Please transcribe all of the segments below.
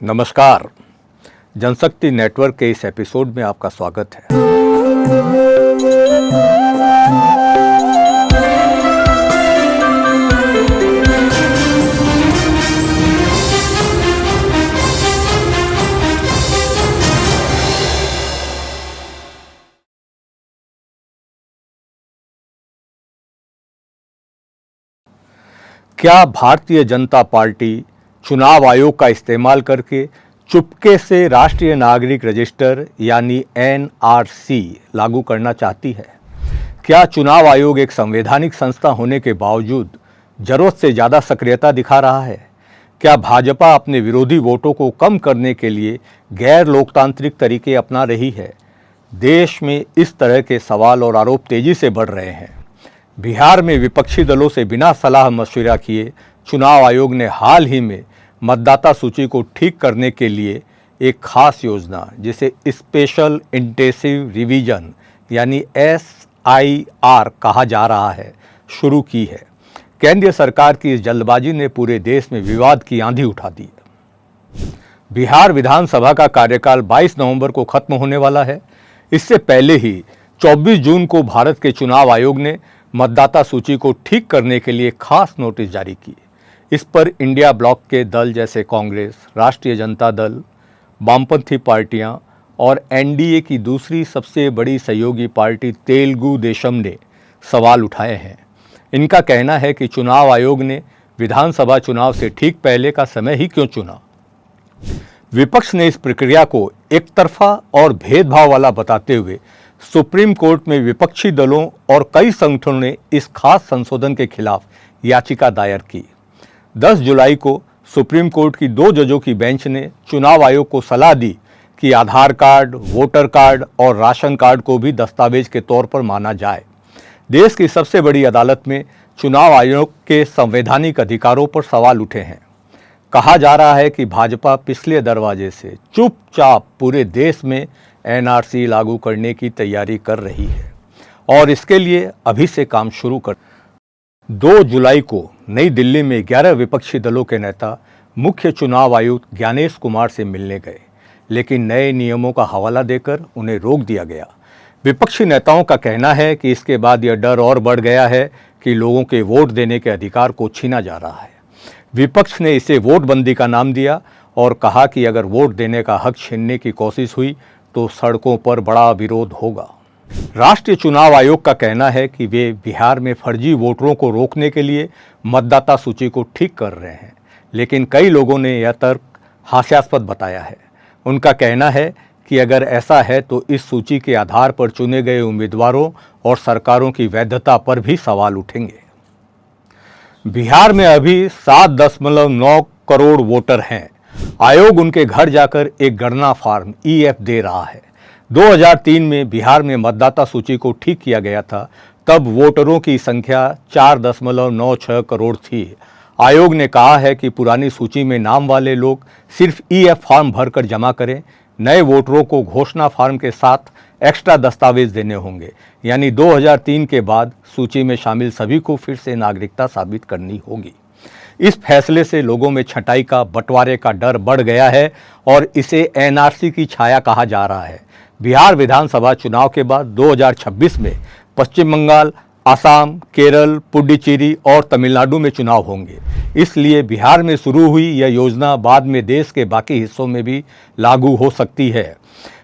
नमस्कार। जनशक्ति नेटवर्क के इस एपिसोड में आपका स्वागत है। क्या भारतीय जनता पार्टी चुनाव आयोग का इस्तेमाल करके चुपके से राष्ट्रीय नागरिक रजिस्टर यानी एनआरसी लागू करना चाहती है? क्या चुनाव आयोग एक संवैधानिक संस्था होने के बावजूद जरूरत से ज़्यादा सक्रियता दिखा रहा है? क्या भाजपा अपने विरोधी वोटों को कम करने के लिए गैर लोकतांत्रिक तरीके अपना रही है? देश में इस तरह के सवाल और आरोप तेजी से बढ़ रहे हैं। बिहार में विपक्षी दलों से बिना सलाह मशविरा किए चुनाव आयोग ने हाल ही में मतदाता सूची को ठीक करने के लिए एक खास योजना, जिसे स्पेशल इंटेंसिव रिवीजन यानी SIR कहा जा रहा है, शुरू की है। केंद्रीय सरकार की इस जल्दबाजी ने पूरे देश में विवाद की आंधी उठा दी है। बिहार विधानसभा का कार्यकाल 22 नवंबर को खत्म होने वाला है। इससे पहले ही 24 जून को भारत के चुनाव आयोग ने मतदाता सूची को ठीक करने के लिए खास नोटिस जारी की। इस पर इंडिया ब्लॉक के दल जैसे कांग्रेस, राष्ट्रीय जनता दल, वामपंथी पार्टियां और NDA की दूसरी सबसे बड़ी सहयोगी पार्टी तेलुगु देशम ने सवाल उठाए हैं। इनका कहना है कि चुनाव आयोग ने विधानसभा चुनाव से ठीक पहले का समय ही क्यों चुना। विपक्ष ने इस प्रक्रिया को एक तरफा और भेदभाव वाला बताते हुए सुप्रीम कोर्ट में विपक्षी दलों और कई संगठनों ने इस खास संशोधन के खिलाफ याचिका दायर की। 10 जुलाई को सुप्रीम कोर्ट की 2 जजों की बेंच ने चुनाव आयोग को सलाह दी कि आधार कार्ड, वोटर कार्ड और राशन कार्ड को भी दस्तावेज के तौर पर माना जाए। देश की सबसे बड़ी अदालत में चुनाव आयोग के संवैधानिक अधिकारों पर सवाल उठे हैं। कहा जा रहा है कि भाजपा पिछले दरवाजे से चुपचाप पूरे देश में NRC लागू करने की तैयारी कर रही है और इसके लिए अभी से काम शुरू कर। 2 जुलाई को नई दिल्ली में 11 विपक्षी दलों के नेता मुख्य चुनाव आयुक्त ज्ञानेश कुमार से मिलने गए, लेकिन नए नियमों का हवाला देकर उन्हें रोक दिया गया। विपक्षी नेताओं का कहना है कि इसके बाद यह डर और बढ़ गया है कि लोगों के वोट देने के अधिकार को छीना जा रहा है। विपक्ष ने इसे वोटबंदी का नाम दिया और कहा कि अगर वोट देने का हक छीनने की कोशिश हुई तो सड़कों पर बड़ा विरोध होगा। राष्ट्रीय चुनाव आयोग का कहना है कि वे बिहार में फर्जी वोटरों को रोकने के लिए मतदाता सूची को ठीक कर रहे हैं, लेकिन कई लोगों ने यह तर्क हास्यास्पद बताया है। उनका कहना है कि अगर ऐसा है तो इस सूची के आधार पर चुने गए उम्मीदवारों और सरकारों की वैधता पर भी सवाल उठेंगे। बिहार में अभी 7.9 करोड़ वोटर हैं। आयोग उनके घर जाकर एक गणना फॉर्म EF दे रहा है। 2003 में बिहार में मतदाता सूची को ठीक किया गया था। तब वोटरों की संख्या 4.96 करोड़ थी। आयोग ने कहा है कि पुरानी सूची में नाम वाले लोग सिर्फ EF फॉर्म भरकर जमा करें। नए वोटरों को घोषणा फॉर्म के साथ एक्स्ट्रा दस्तावेज देने होंगे, यानी 2003 के बाद सूची में शामिल सभी को फिर से नागरिकता साबित करनी होगी। इस फैसले से लोगों में छंटाई का, बंटवारे का डर बढ़ गया है और इसे NRC की छाया कहा जा रहा है। बिहार विधानसभा चुनाव के बाद 2026 में पश्चिम बंगाल, असम, केरल, पुडुचेरी और तमिलनाडु में चुनाव होंगे। इसलिए बिहार में शुरू हुई यह योजना बाद में देश के बाकी हिस्सों में भी लागू हो सकती है।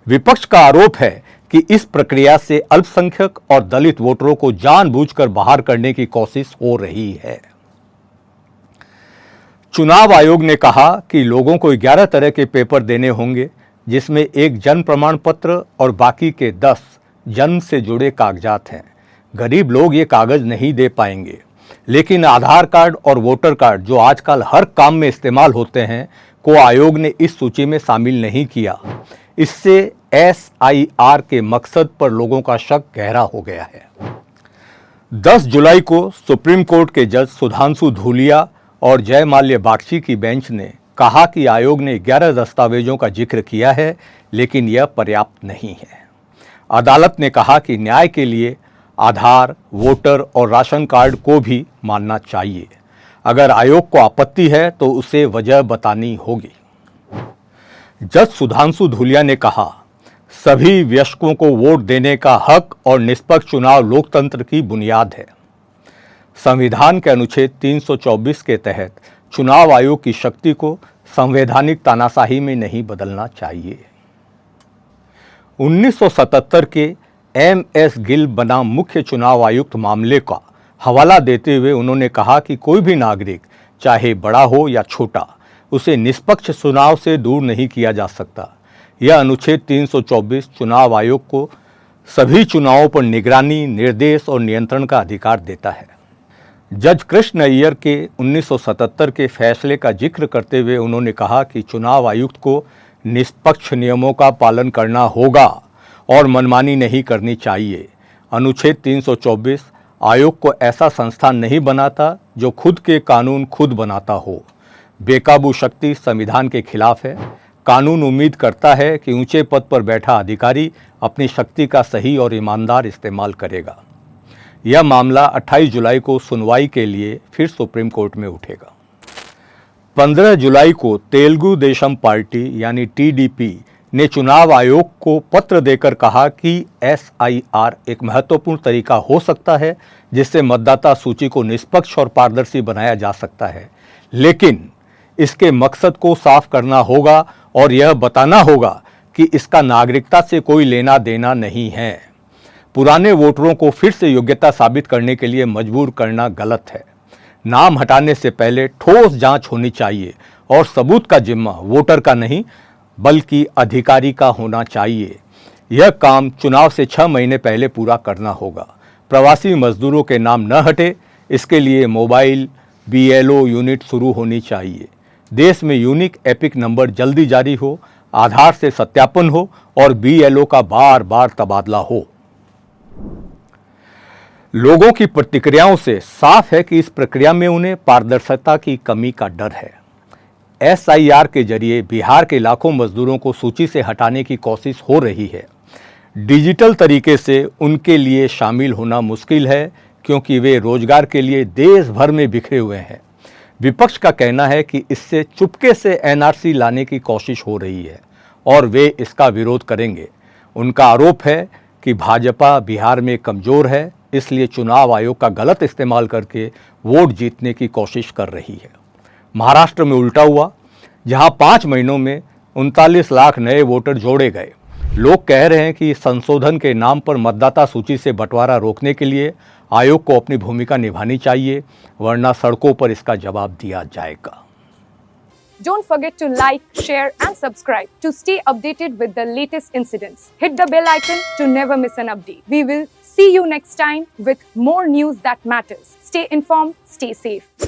विपक्ष का आरोप है कि इस प्रक्रिया से अल्पसंख्यक और दलित वोटरों को जानबूझकर बाहर करने की कोशिश हो रही है। चुनाव आयोग ने कहा कि लोगों को 11 तरह के पेपर देने होंगे, जिसमें एक जन्म प्रमाण पत्र और बाकी के 10 जन्म से जुड़े कागजात हैं। गरीब लोग ये कागज नहीं दे पाएंगे, लेकिन आधार कार्ड और वोटर कार्ड, जो आजकल हर काम में इस्तेमाल होते हैं, को आयोग ने इस सूची में शामिल नहीं किया। इससे SIR के मकसद पर लोगों का शक गहरा हो गया है। 10 जुलाई को सुप्रीम कोर्ट के जज सुधांशु धूलिया और जयमाल्य बागची की बेंच ने कहा कि आयोग ने 11 दस्तावेजों का जिक्र किया है, लेकिन यह पर्याप्त नहीं है। अदालत ने कहा कि न्याय के लिए आधार, वोटर और राशन कार्ड को भी मानना चाहिए। अगर आयोग को आपत्ति है तो उसे वजह बतानी होगी। जज सुधांशु धूलिया ने कहा, सभी वयस्कों को वोट देने का हक और निष्पक्ष चुनाव लोकतंत्र की बुनियाद है। संविधान के अनुच्छेद 324 के तहत चुनाव आयोग की शक्ति को संवैधानिक तानाशाही में नहीं बदलना चाहिए। 1977 के MS गिल बनाम मुख्य चुनाव आयुक्त मामले का हवाला देते हुए उन्होंने कहा कि कोई भी नागरिक, चाहे बड़ा हो या छोटा, उसे निष्पक्ष चुनाव से दूर नहीं किया जा सकता। यह अनुच्छेद 324 चुनाव आयोग को सभी चुनावों पर निगरानी, निर्देश और नियंत्रण का अधिकार देता है। जज कृष्ण अय्यर के 1977 के फैसले का जिक्र करते हुए उन्होंने कहा कि चुनाव आयुक्त को निष्पक्ष नियमों का पालन करना होगा और मनमानी नहीं करनी चाहिए। अनुच्छेद 324 आयोग को ऐसा संस्थान नहीं बनाता जो खुद के कानून खुद बनाता हो। बेकाबू शक्ति संविधान के खिलाफ है। कानून उम्मीद करता है कि ऊंचे पद पर बैठा अधिकारी अपनी शक्ति का सही और ईमानदार इस्तेमाल करेगा। यह मामला 28 जुलाई को सुनवाई के लिए फिर सुप्रीम कोर्ट में उठेगा। 15 जुलाई को तेलुगु देशम पार्टी यानी TDP ने चुनाव आयोग को पत्र देकर कहा कि SIR एक महत्वपूर्ण तरीका हो सकता है जिससे मतदाता सूची को निष्पक्ष और पारदर्शी बनाया जा सकता है, लेकिन इसके मकसद को साफ करना होगा और यह बताना होगा कि इसका नागरिकता से कोई लेना देना नहीं है। पुराने वोटरों को फिर से योग्यता साबित करने के लिए मजबूर करना गलत है। नाम हटाने से पहले ठोस जांच होनी चाहिए और सबूत का जिम्मा वोटर का नहीं बल्कि अधिकारी का होना चाहिए। यह काम चुनाव से 6 महीने पहले पूरा करना होगा। प्रवासी मजदूरों के नाम न हटे, इसके लिए मोबाइल BLO यूनिट शुरू होनी चाहिए। देश में यूनिक एपिक नंबर जल्दी जारी हो, आधार से सत्यापन हो और BLO का बार बार तबादला हो। लोगों की प्रतिक्रियाओं से साफ है कि इस प्रक्रिया में उन्हें पारदर्शिता की कमी का डर है। SIR के जरिए बिहार के लाखों मजदूरों को सूची से हटाने की कोशिश हो रही है। डिजिटल तरीके से उनके लिए शामिल होना मुश्किल है क्योंकि वे रोजगार के लिए देश भर में बिखरे हुए हैं। विपक्ष का कहना है कि इससे चुपके से NRC लाने की कोशिश हो रही है और वे इसका विरोध करेंगे। उनका आरोप है कि भाजपा बिहार में कमजोर है, इसलिए चुनाव आयोग का गलत इस्तेमाल करके वोट जीतने की कोशिश कर रही है। महाराष्ट्र में उल्टा हुआ, जहां 5 महीनों में 39 लाख नए वोटर जोड़े गए। लोग कह रहे हैं कि संशोधन के नाम पर मतदाता सूची से बंटवारा रोकने के लिए आयोग को अपनी भूमिका निभानी चाहिए, वरना सड़कों पर इसका जवाब दिया जाएगा। Don't forget to like, share and subscribe to stay updated with the latest incidents. Hit the bell icon to never miss an update. We will see you next time with more news that matters. Stay informed, stay safe.